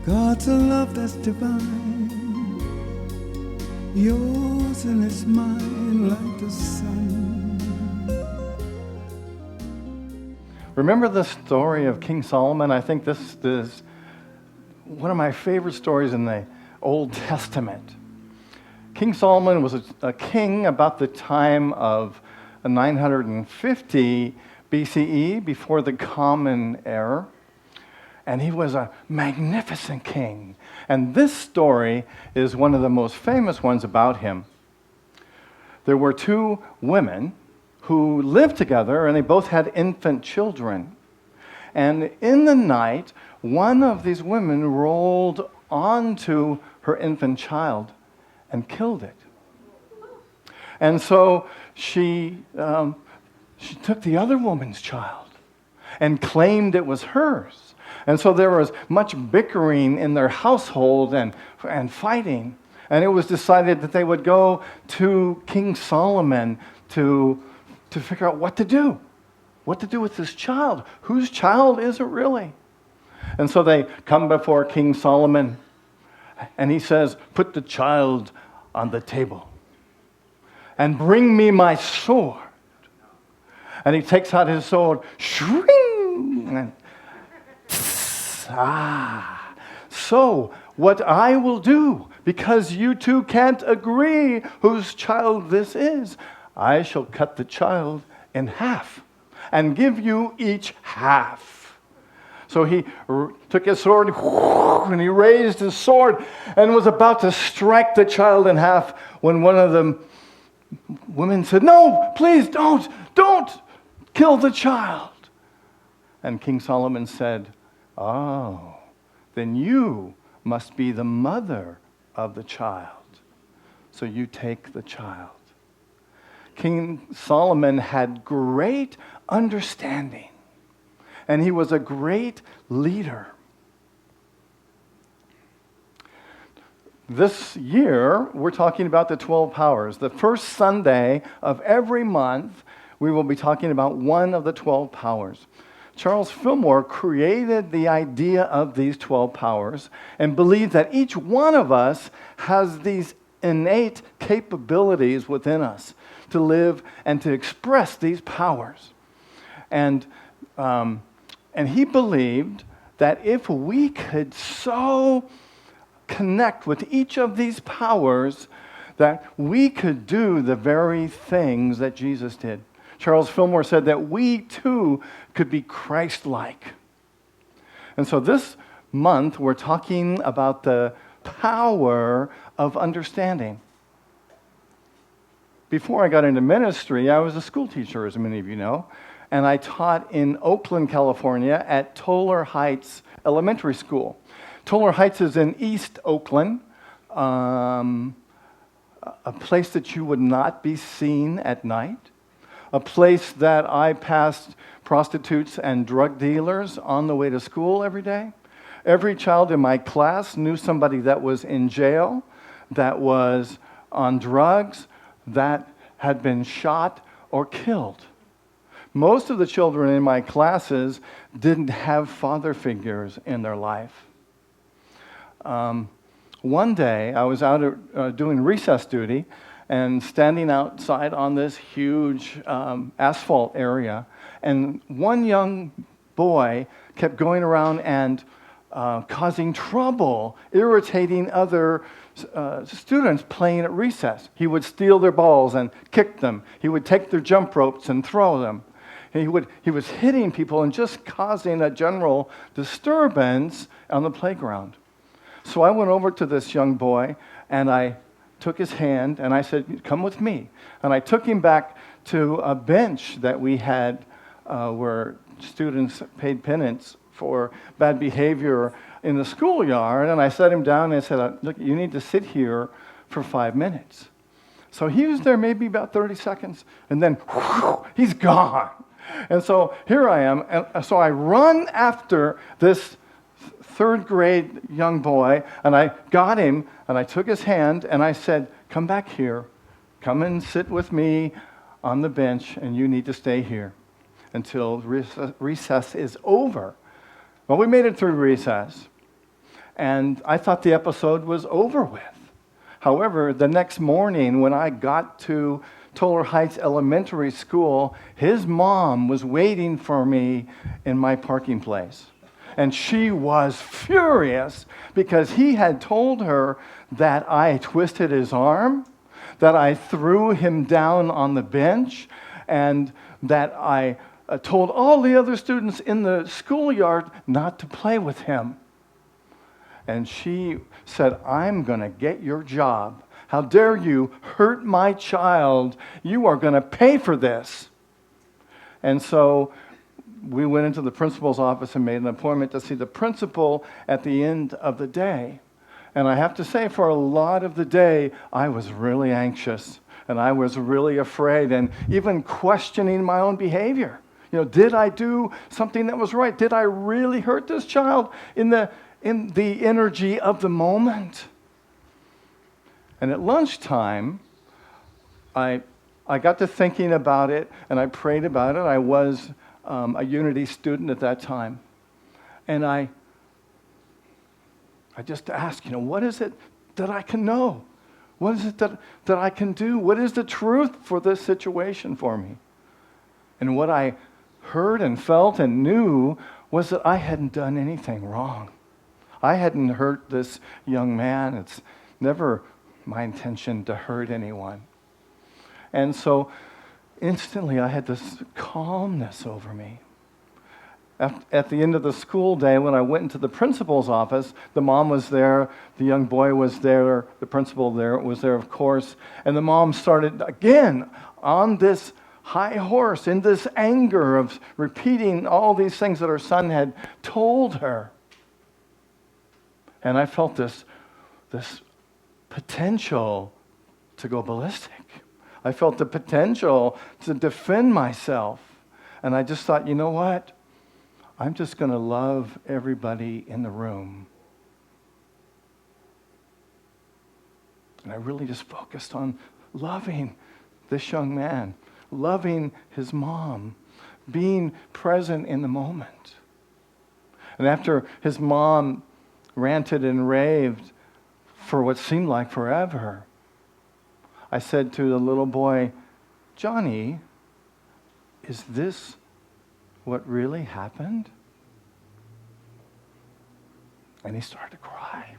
God's a love that's divine, yours and it's mine like the sun. Remember the story of King Solomon? I think this is one of my favorite stories in the Old Testament. King Solomon was a king about the time of 950 BCE, before the Common Era. And he was a magnificent king. And this story is one of the most famous ones about him. There were two women who lived together, and they both had infant children. And in the night, one of these women rolled onto her infant child and killed it. And so she took the other woman's child and claimed it was hers. And so there was much bickering in their household and fighting. And it was decided that they would go to King Solomon to figure out what to do with this child. Whose child is it really? And so they come before King Solomon, and he says, "Put the child on the table and bring me my sword." And he takes out his sword, shring, and so what I will do, because you two can't agree whose child this is, I shall cut the child in half and give you each half. So he took his sword and he raised his sword and was about to strike the child in half when one of the women said, "No, please don't kill the child." And King Solomon said, "Oh, then you must be the mother of the child. So you take the child." King Solomon had great understanding, and he was a great leader. This year, we're talking about the 12 powers. The first Sunday of every month, we will be talking about one of the 12 powers. Charles Fillmore created the idea of these 12 powers and believed that each one of us has these innate capabilities within us to live and to express these powers. And he believed that if we could so connect with each of these powers, that we could do the very things that Jesus did. Charles Fillmore said that we too could be Christ-like. And so this month we're talking about the power of understanding. Before I got into ministry, I was a school teacher, as many of you know, and I taught in Oakland, California at Toller Heights Elementary School. Toller Heights is in East Oakland, a place that you would not be seen at night, a place that I passed prostitutes and drug dealers on the way to school every day. Every child in my class knew somebody that was in jail, that was on drugs, that had been shot or killed. Most of the children in my classes didn't have father figures in their life. One day, I was out doing recess duty and standing outside on this huge asphalt area, and one young boy kept going around and causing trouble, irritating other students playing at recess. He would steal their balls and kick them. He would take their jump ropes and throw them. He was hitting people and just causing a general disturbance on the playground. So I went over to this young boy, and I took his hand, and I said, "Come with me." And I took him back to a bench that we had where students paid penance for bad behavior in the schoolyard, and I sat him down and I said, "Look, you need to sit here for 5 minutes." So he was there maybe about 30 seconds, and then he's gone. And so here I am, and so I run after this third grade young boy, and I got him, and I took his hand, and I said, "Come back here. Come and sit with me on the bench, and you need to stay here until recess is over." Well, we made it through recess. And I thought the episode was over with. However, the next morning when I got to Toller Heights Elementary School, his mom was waiting for me in my parking place. And she was furious because he had told her that I twisted his arm, that I threw him down on the bench, and that I told all the other students in the schoolyard not to play with him. And she said, "I'm going to get your job. How dare you hurt my child? You are going to pay for this." And so we went into the principal's office and made an appointment to see the principal at the end of the day. And I have to say, for a lot of the day, I was really anxious, and I was really afraid, and even questioning my own behavior. Did I do something that was right? Did I really hurt this child in the energy of the moment? And at lunchtime, I got to thinking about it, and I prayed about it. I was a Unity student at that time. And I just asked, what is it that I can know? What is it that I can do? What is the truth for this situation for me? And what I heard and felt and knew was that I hadn't done anything wrong. I hadn't hurt this young man. It's never my intention to hurt anyone. And so instantly I had this calmness over me. At the end of the school day, when I went into the principal's office, the mom was there, the young boy was there, the principal was there, of course, and the mom started again on this high horse, in this anger of repeating all these things that her son had told her. And I felt this potential to go ballistic. I felt the potential to defend myself. And I just thought, you know what? I'm just going to love everybody in the room. And I really just focused on loving this young man, loving his mom, being present in the moment. And after his mom ranted and raved for what seemed like forever, I said to the little boy, "Johnny, is this what really happened?" And he started to cry.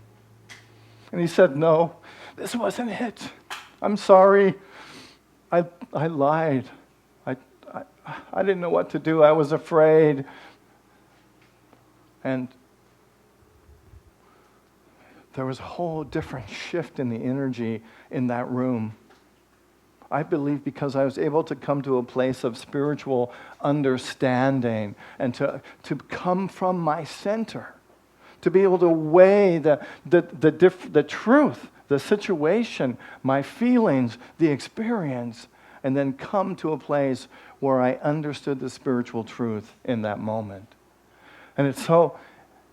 And he said, "No, this wasn't it. I'm sorry. I lied. I didn't know what to do. I was afraid." And there was a whole different shift in the energy in that room. I believe because I was able to come to a place of spiritual understanding and to come from my center, to be able to weigh the truth, the situation, my feelings, the experience, and then come to a place where I understood the spiritual truth in that moment. And it's so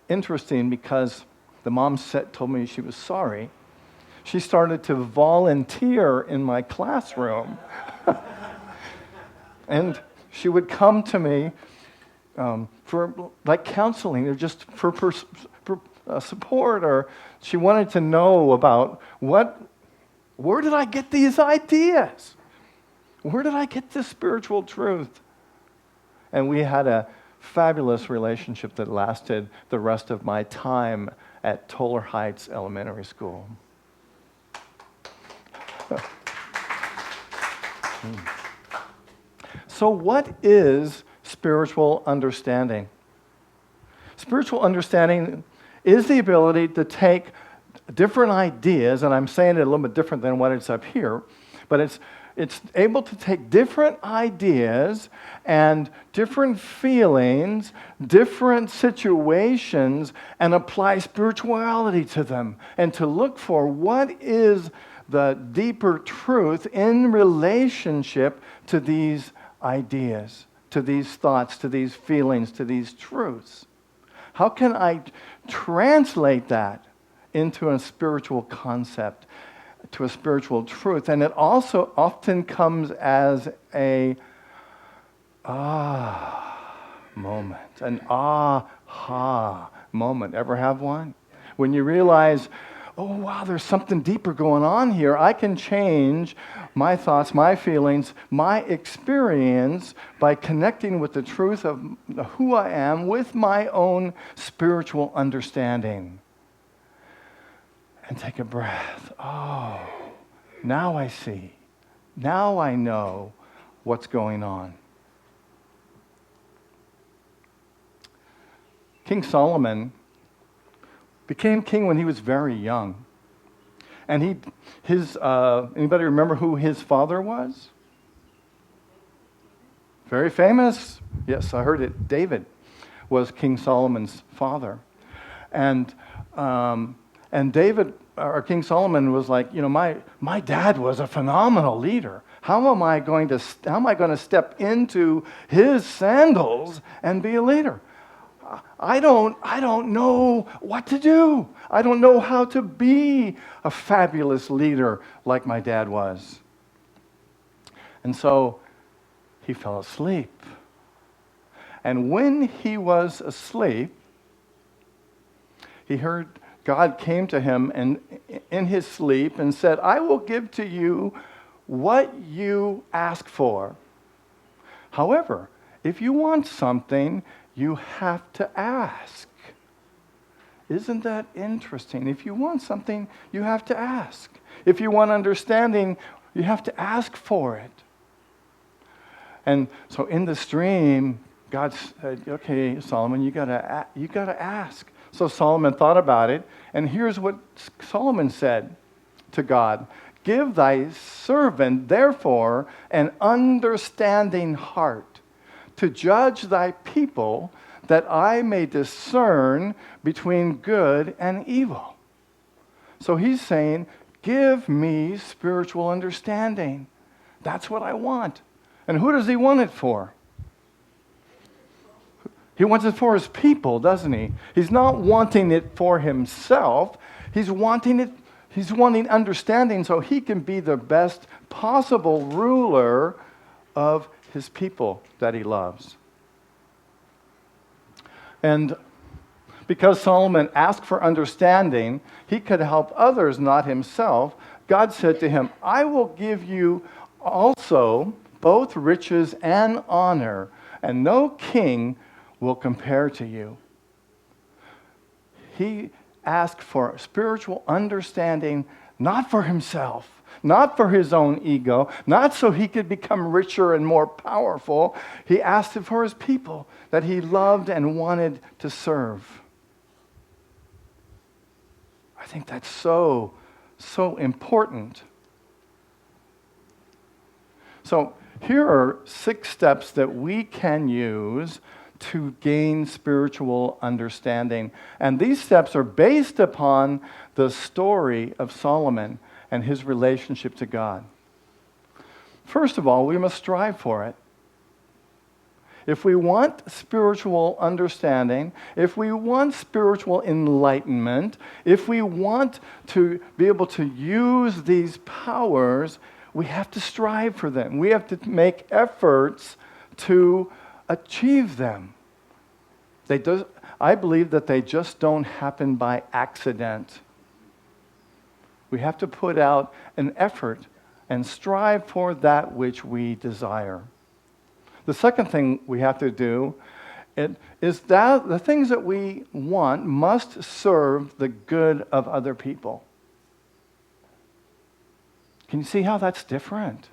interesting because the mom told me she was sorry. She started to volunteer in my classroom. And she would come to me for like counseling or just for support, or she wanted to know about where did I get these ideas? Where did I get this spiritual truth? And we had a fabulous relationship that lasted the rest of my time at Toller Heights Elementary School. So what is spiritual understanding? Spiritual understanding is the ability to take different ideas, and I'm saying it a little bit different than what it's up here, but it's able to take different ideas and different feelings, different situations, and apply spirituality to them, and to look for what is the deeper truth in relationship to these ideas, to these thoughts, to these feelings, to these truths. How can I translate that into a spiritual concept, to a spiritual truth? And it also often comes as a moment, an aha moment. Ever have one? when you realize, oh, wow, there's something deeper going on here. I can change my thoughts, my feelings, my experience by connecting with the truth of who I am with my own spiritual understanding. And take a breath. Oh, now I see. Now I know what's going on. King Solomon became king when he was very young. And anybody remember who his father was? Very famous. Yes, I heard it. David was King Solomon's father. And David, or King Solomon, was like, my dad was a phenomenal leader. How am I going to step into his sandals and be a leader? I don't know what to do. I don't know how to be a fabulous leader like my dad was. And so he fell asleep. And when he was asleep, he heard God came to him and in his sleep and said, I will give to you what you ask for. However, if you want something, you have to ask. Isn't that interesting? If you want something, you have to ask. If you want understanding, you have to ask for it. And so in the dream, God said, okay, Solomon, you gotta ask. So Solomon thought about it, and here's what Solomon said to God. Give thy servant, therefore, an understanding heart to judge thy people, that I may discern between good and evil. So he's saying, give me spiritual understanding. That's what I want. And who does he want it for? He wants it for his people, doesn't he? He's not wanting it for himself. He's wanting understanding so he can be the best possible ruler of his people that he loves. And because Solomon asked for understanding, he could help others, not himself. God said to him, I will give you also both riches and honor, and no king will compare to you. He asked for spiritual understanding, not for himself, not for his own ego, not so he could become richer and more powerful. He asked it for his people that he loved and wanted to serve. I think that's so important. So here are 6 steps that we can use to gain spiritual understanding. And these steps are based upon the story of Solomon and his relationship to God. First of all, we must strive for it. If we want spiritual understanding, if we want spiritual enlightenment, if we want to be able to use these powers, we have to strive for them. We have to make efforts to achieve them. I believe that they just don't happen by accident. We have to put out an effort and strive for that which we desire. The second thing we have to do is that the things that we want must serve the good of other people. Can you see how that's different?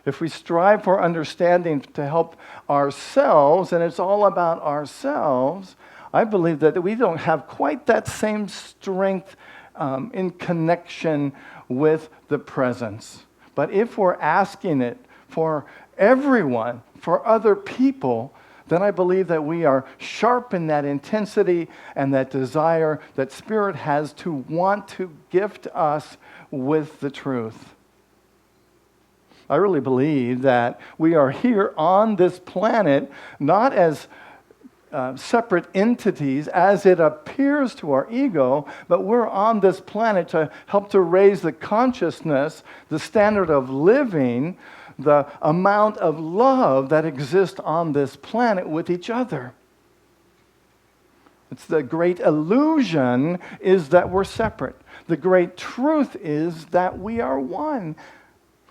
If we strive for understanding to help ourselves, and it's all about ourselves, I believe that we don't have quite that same strength in connection with the presence. But if we're asking it for everyone, for other people, then I believe that we are sharp in that intensity and that desire that Spirit has to want to gift us with the truth. I really believe that we are here on this planet not as separate entities as it appears to our ego, but we're on this planet to help to raise the consciousness, the standard of living, the amount of love that exists on this planet with each other. It's the great illusion is that we're separate. The great truth is that we are one.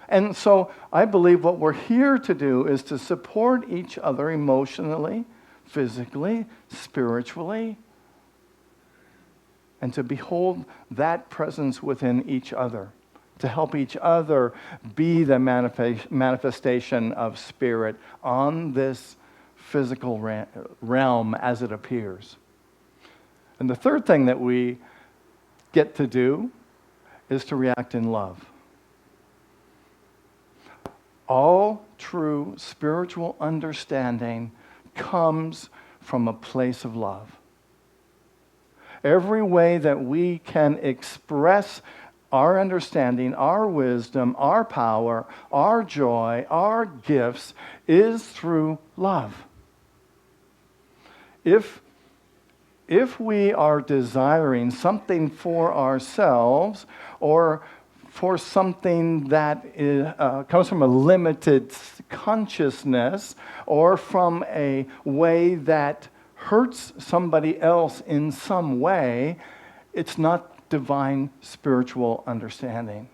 And so I believe what we're here to do is to support each other emotionally, physically, spiritually, and to behold that presence within each other, to help each other be the manifestation of spirit on this physical realm as it appears. And the third thing that we get to do is to react in love. All true spiritual understanding comes from a place of love. Every way that we can express our understanding, our wisdom, our power, our joy, our gifts is through love. If we are desiring something for ourselves or for something that comes from a limited consciousness or from a way that hurts somebody else in some way, it's not divine spiritual understanding.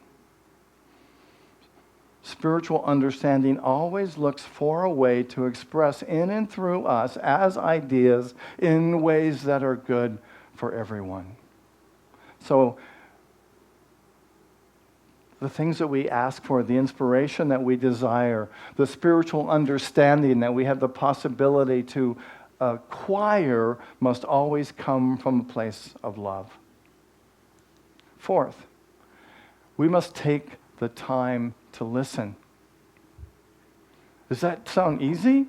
Spiritual understanding always looks for a way to express in and through us as ideas in ways that are good for everyone. So, the things that we ask for, the inspiration that we desire, the spiritual understanding that we have the possibility to acquire must always come from a place of love. Fourth, we must take the time to listen. Does that sound easy?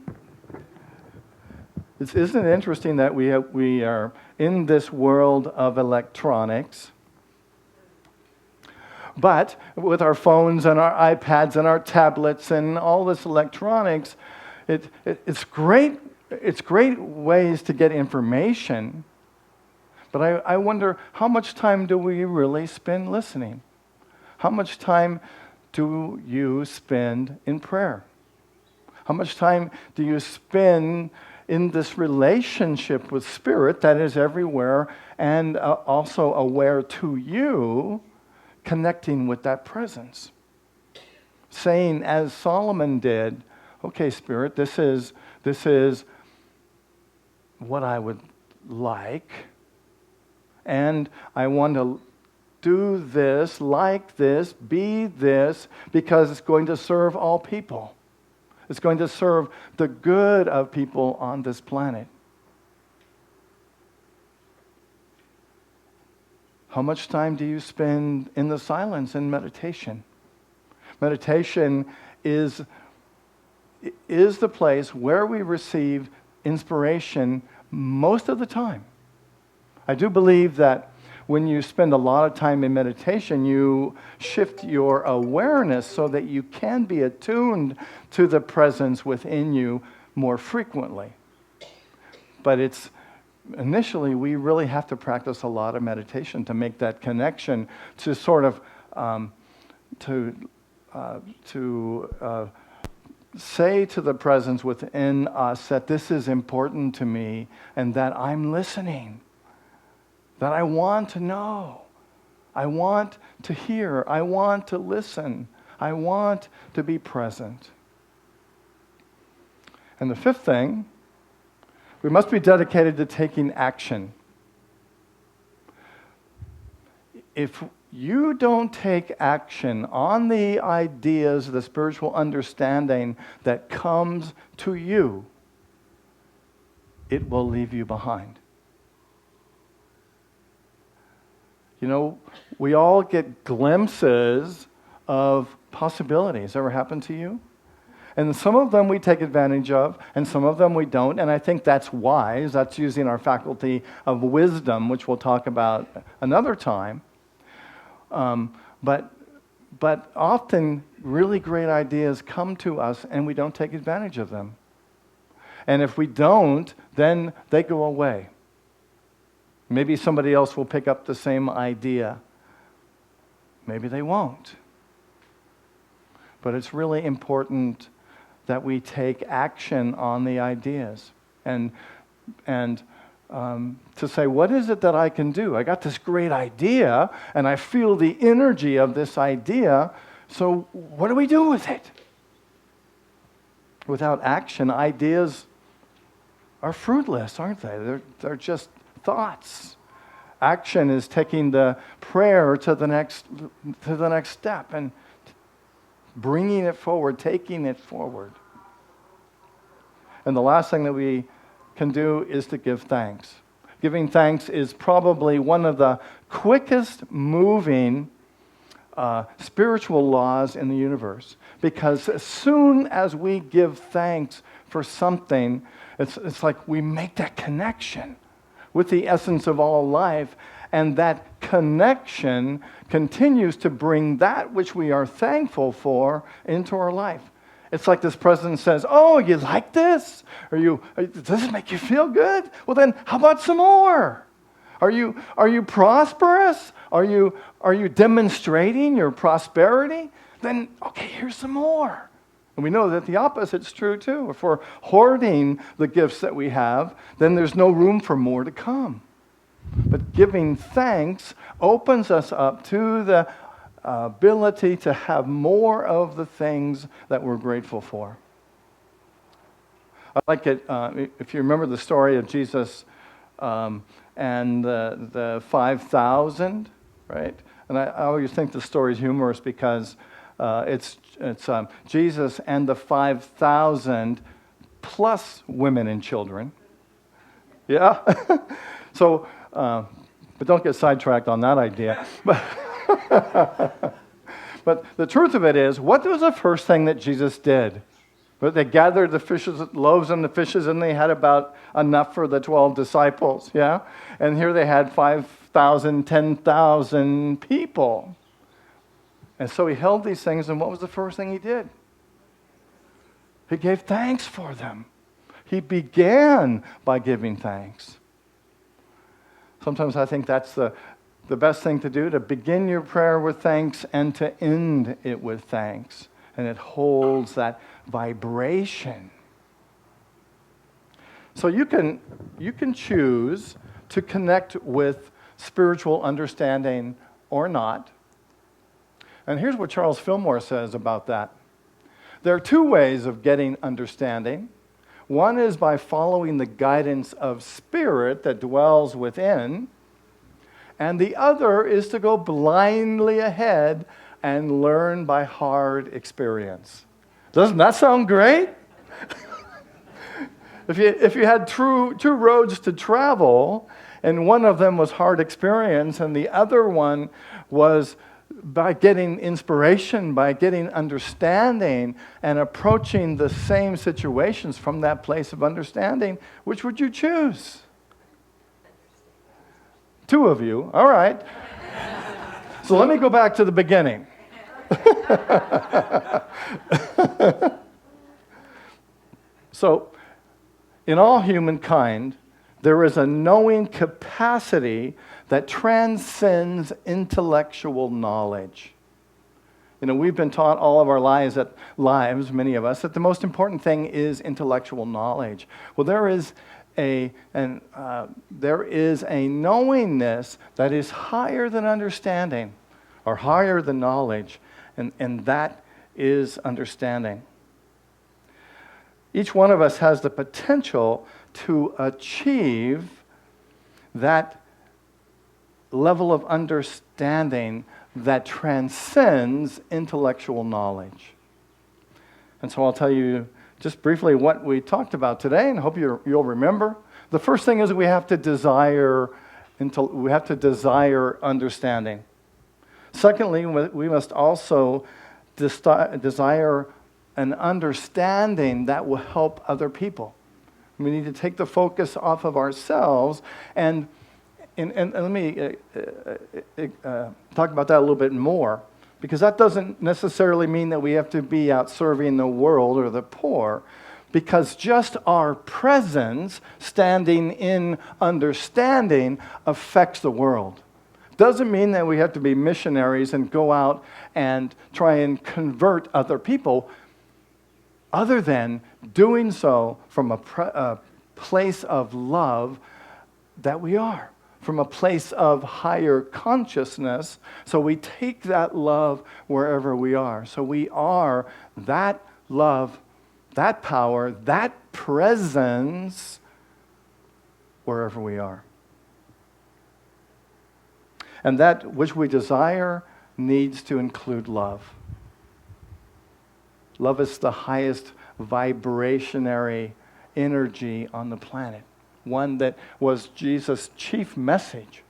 Isn't it interesting that we are in this world of electronics? But with our phones and our iPads and our tablets and all this electronics, it's great. It's great ways to get information. But I wonder, how much time do we really spend listening? How much time do you spend in prayer? How much time do you spend in this relationship with Spirit that is everywhere and also aware to you, connecting with that presence? Saying, as Solomon did, okay, Spirit, this is what I would like, and I want to do this, like this, be this, because it's going to serve all people. It's going to serve the good of people on this planet. How much time do you spend in the silence in meditation? Meditation is the place where we receive inspiration most of the time. I do believe that when you spend a lot of time in meditation, you shift your awareness so that you can be attuned to the presence within you more frequently. But initially, we really have to practice a lot of meditation to make that connection, to sort of say to the presence within us that this is important to me and that I'm listening, that I want to know, I want to hear, I want to listen, I want to be present. And the fifth thing, we must be dedicated to taking action. If you don't take action on the ideas, the spiritual understanding that comes to you, it will leave you behind. You know, we all get glimpses of possibilities. Ever happened to you? And some of them we take advantage of, and some of them we don't, and I think that's wise. That's using our faculty of wisdom, which we'll talk about another time. But often really great ideas come to us, and we don't take advantage of them. And if we don't, then they go away. Maybe somebody else will pick up the same idea. Maybe they won't. But it's really important that we take action on the ideas. And to say, what is it that I can do? I got this great idea, and I feel the energy of this idea, so what do we do with it? Without action, ideas are fruitless, aren't they? They're just thoughts. Action is taking the prayer to the next step and bringing it forward, taking it forward. And the last thing that we can do is to give thanks. Giving thanks is probably one of the quickest moving spiritual laws in the universe, because as soon as we give thanks for something, it's like we make that connection with the essence of all life, and that connection continues to bring that which we are thankful for into our life. It's like this president says, oh, you like this? Does this make you feel good? Well then, how about some more? Are you prosperous? Are you demonstrating your prosperity? Then, okay, here's some more. And we know that the opposite's true too. If we're hoarding the gifts that we have, then there's no room for more to come. But giving thanks opens us up to the ability to have more of the things that we're grateful for. I like it, if you remember the story of Jesus and the 5,000, right? And I always think the story is humorous because it's Jesus and the 5,000 plus women and children. Yeah? So, but don't get sidetracked on that idea. But the truth of it is, what was the first thing that Jesus did? But they gathered the loaves and the fishes, and they had about enough for the 12 disciples, yeah? And here they had 5,000, 10,000 people. And so he held these things, and what was the first thing he did? He gave thanks for them. He began by giving thanks. Sometimes I think that's the best thing to do, to begin your prayer with thanks and to end it with thanks. And it holds that vibration. So you can choose to connect with spiritual understanding or not. And here's what Charles Fillmore says about that. There are two ways of getting understanding. One is by following the guidance of spirit that dwells within, and the other is to go blindly ahead and learn by hard experience. Doesn't that sound great? If you had two roads to travel, and one of them was hard experience, and the other one was by getting inspiration, by getting understanding, and approaching the same situations from that place of understanding, which would you choose? Two of you, all right. So let me go back to the beginning. So, in all humankind, there is a knowing capacity that transcends intellectual knowledge. You know, we've been taught all of our lives, many of us, that the most important thing is intellectual knowledge. Well, there is a knowingness that is higher than understanding, or higher than knowledge, and that is understanding. Each one of us has the potential to achieve that level of understanding that transcends intellectual knowledge. And so I'll tell you just briefly what we talked about today, and I hope you'll remember. The first thing is we have to desire understanding. Secondly, we must also desire an understanding that will help other people. We need to take the focus off of ourselves, and let me talk about that a little bit more, because that doesn't necessarily mean that we have to be out serving the world or the poor, because just our presence, standing in understanding, affects the world. Doesn't mean that we have to be missionaries and go out and try and convert other people, other than doing so from a place of love that we are, from a place of higher consciousness. So we take that love wherever we are. So we are that love, that power, that presence wherever we are. And that which we desire needs to include love. Love is the highest vibrationary energy on the planet. One that was Jesus' chief message,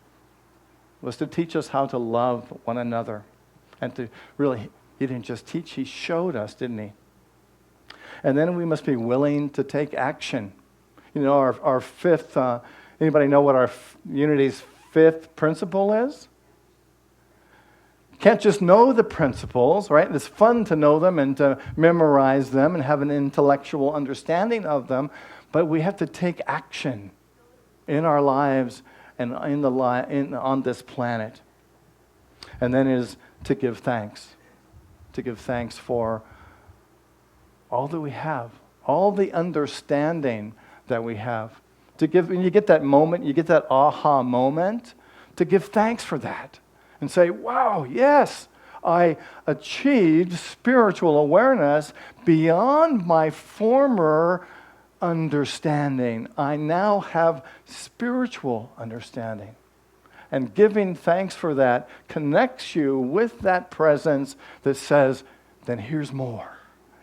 was to teach us how to love one another. And to really, he didn't just teach, he showed us, didn't he? And then we must be willing to take action. You know, our fifth, anybody know what our Unity's fifth principle is? Can't just know the principles, right? It's fun to know them and to memorize them and have an intellectual understanding of them, but we have to take action in our lives and on this planet. And then is to give thanks. To give thanks for all that we have, all the understanding that we have. To give, when you get that moment, you get that aha moment, to give thanks for that. And say, wow, yes, I achieved spiritual awareness beyond my former understanding. I now have spiritual understanding. And giving thanks for that connects you with that presence that says, then here's more.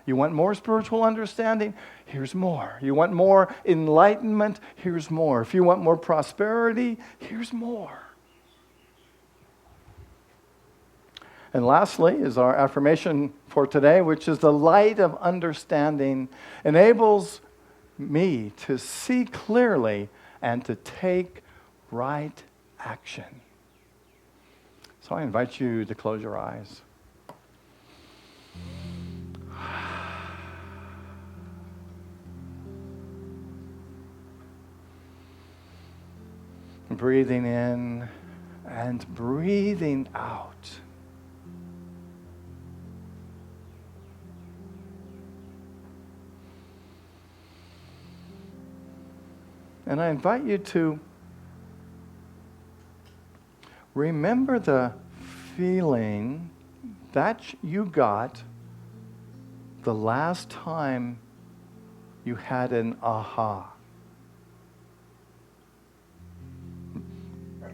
You want more spiritual understanding? Here's more. You want more enlightenment? Here's more. If you want more prosperity, here's more. And lastly is our affirmation for today, which is the light of understanding enables me to see clearly and to take right action. So I invite you to close your eyes. Breathing in and breathing out. And I invite you to remember the feeling that you got the last time you had an aha.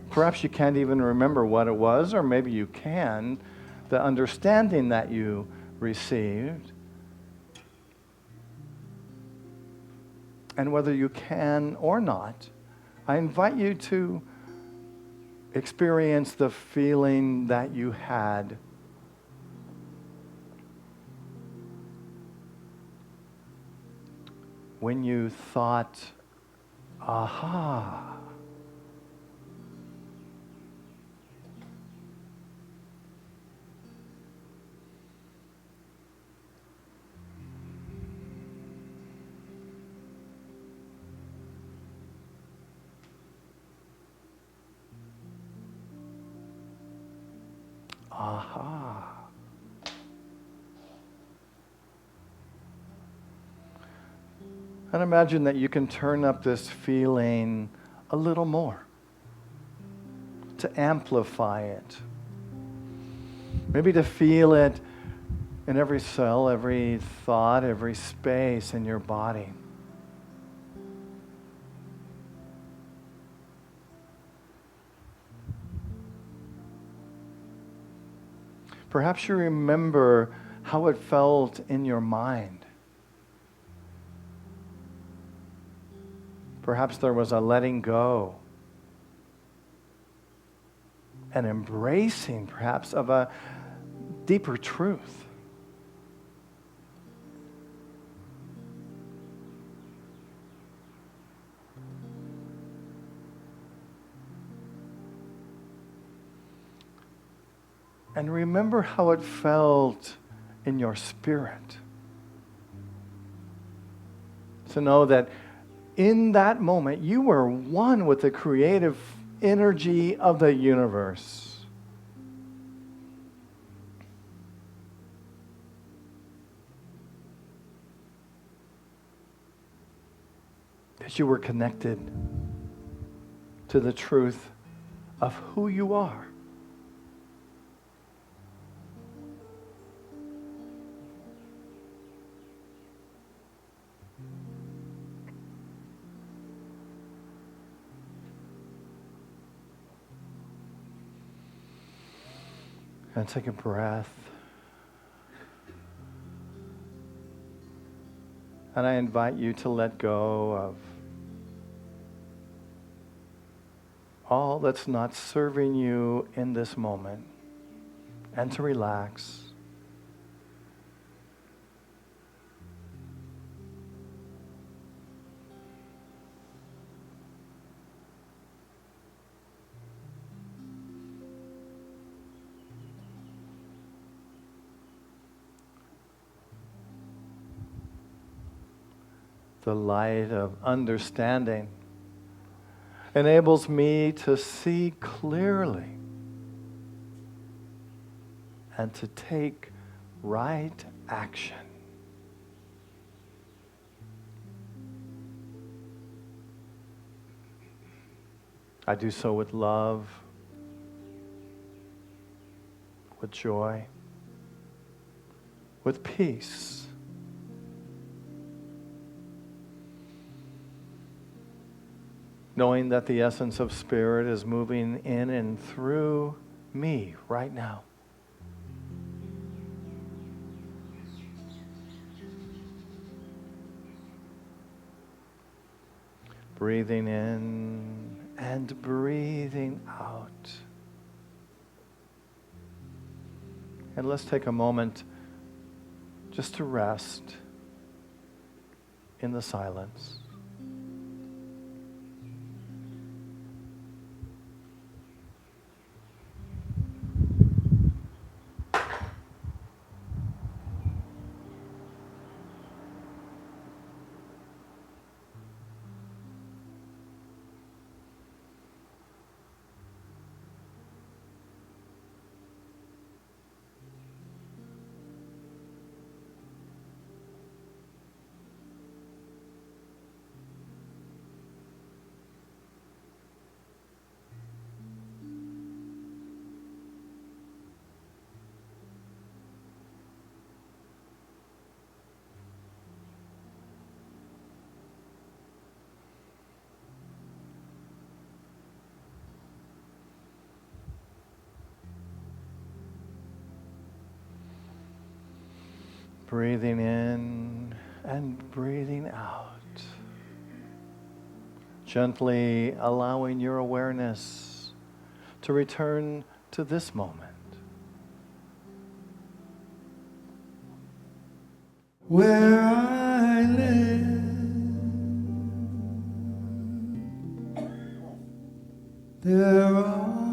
Perhaps you can't even remember what it was, or maybe you can. The understanding that you received. And whether you can or not, I invite you to experience the feeling that you had when you thought, aha. Aha. And imagine that you can turn up this feeling a little more, to amplify it. Maybe to feel it in every cell, every thought, every space in your body. Perhaps you remember how it felt in your mind. Perhaps there was a letting go, an embracing, perhaps, of a deeper truth. And remember how it felt in your spirit. To know that in that moment, you were one with the creative energy of the universe. That you were connected to the truth of who you are. And take a breath. And I invite you to let go of all that's not serving you in this moment and to relax. The light of understanding enables me to see clearly and to take right action. I do so with love, with joy, with peace. Knowing that the essence of Spirit is moving in and through me right now. Breathing in and breathing out. And let's take a moment just to rest in the silence. Breathing in and breathing out. Gently allowing your awareness to return to this moment. Where I live, there are